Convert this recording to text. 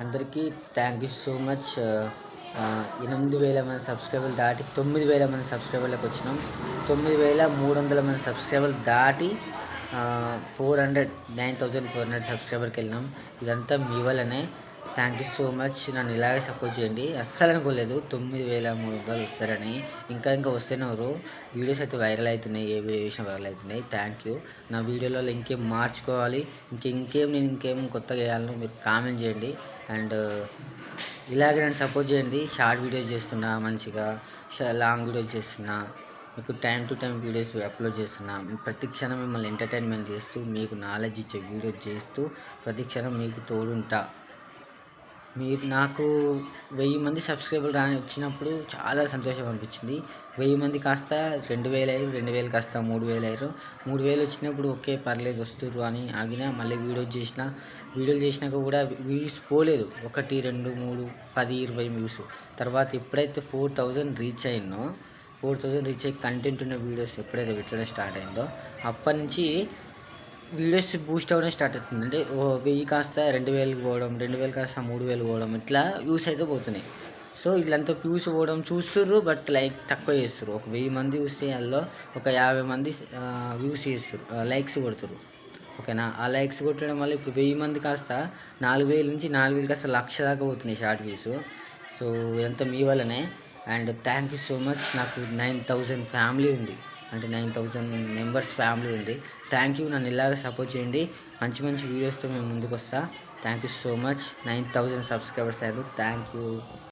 అందరికీ thank you so much. 8,000 మంది సబ్స్క్రైబర్లు దాటి 9,000 మంది సబ్స్క్రైబర్లకు వచ్చినాం. 9,300 మంది సబ్స్క్రైబర్లు దాటి 9,400 సబ్స్క్రైబర్కి వెళ్ళినాం. ఇదంతా మీ వల్లనే. Thank you so much. నన్ను ఇలాగే సపోర్ట్ చేయండి. అస్సలు అనుకోలేదు 9,300 వస్తారని. ఇంకా వస్తున్నారు. వీడియోస్ అయితే వైరల్ అవుతున్నాయి. ఏ వీడియో చేసినా వైరల్ అవుతున్నాయి. Thank you. నా వీడియోలలో ఇంకేం మార్చుకోవాలి, నేను ఇంకేం కొత్తగా వేయాలని మీరు కామెంట్ చేయండి. అండ్ ఇలాగే నన్ను సపోర్ట్ చేయండి. షార్ట్ వీడియోస్ చేస్తున్నా, మంచిగా లాంగ్ వీడియోస్ చేస్తున్నా, మీకు time to time videos upload చేస్తున్నా. ప్రతి క్షణం మిమ్మల్ని ఎంటర్టైన్మెంట్ చేస్తూ, మీకు నాలెడ్జ్ ఇచ్చే వీడియోస్ చేస్తూ ప్రతి క్షణం మీకు తోడుంటా. మీరు నాకు 1000 మంది సబ్స్క్రైబర్లు వచ్చినప్పుడు చాలా సంతోషం అనిపించింది. 1000 మంది కాస్త 2,000 అయ్యారు, 2,000 కాస్త 3,000 అయ్యారు. 3,000 వచ్చినప్పుడు ఓకే పర్లేదు వస్తుర్రు అని ఆగినా. మళ్ళీ వీడియోలు చేసినాక కూడా వ్యూస్ పోలేదు. 1, 2, 3, 10, 20 వ్యూస్. తర్వాత ఎప్పుడైతే 4,000 రీచ్ అయిందో, 4,000 రీచ్ అయ్యి కంటెంట్ ఉన్న వీడియోస్ ఎప్పుడైతే పెట్టడం స్టార్ట్ అయిందో అప్పటి నుంచి వీడియోస్ బూస్ట్ అవ్వడం స్టార్ట్ అవుతుంది. అంటే 1000 కాస్త 2,000 పోవడం, 2,000 కాస్త 3,000 పోవడం, ఇట్లా వ్యూస్ అయితే పోతున్నాయి. సో వీళ్ళంతా వ్యూస్ పోవడం చూస్తుర్రు, బట్ లైక్ తక్కువ చేస్తారు. ఒక 1000 మంది చూస్తే అందులో ఒక 50 మంది వ్యూస్ చేస్తారు, లైక్స్ కొడుతురు. ఓకేనా? ఆ లైక్స్ కొట్టడం వల్ల ఇప్పుడు 1000 మంది కాస్త 4,000 నుంచి 4,000 కాస్త 1,00,000 దాకా పోతున్నాయి షార్ట్ వ్యూస్. సో ఇదంతా మీ వల్లనే. And thank you so much. నాకు 9,000 ఫ్యామిలీ ఉంది. అంటే 9,000 మెంబర్స్ ఫ్యామిలీ ఉంది. Thank you. నన్ను ఇలాగే సపోర్ట్ చేయండి. మంచి వీడియోస్తో మేము ముందుకు వస్తా. Thank you so much. 9,000 subscribers అయ్యారు. Thank you.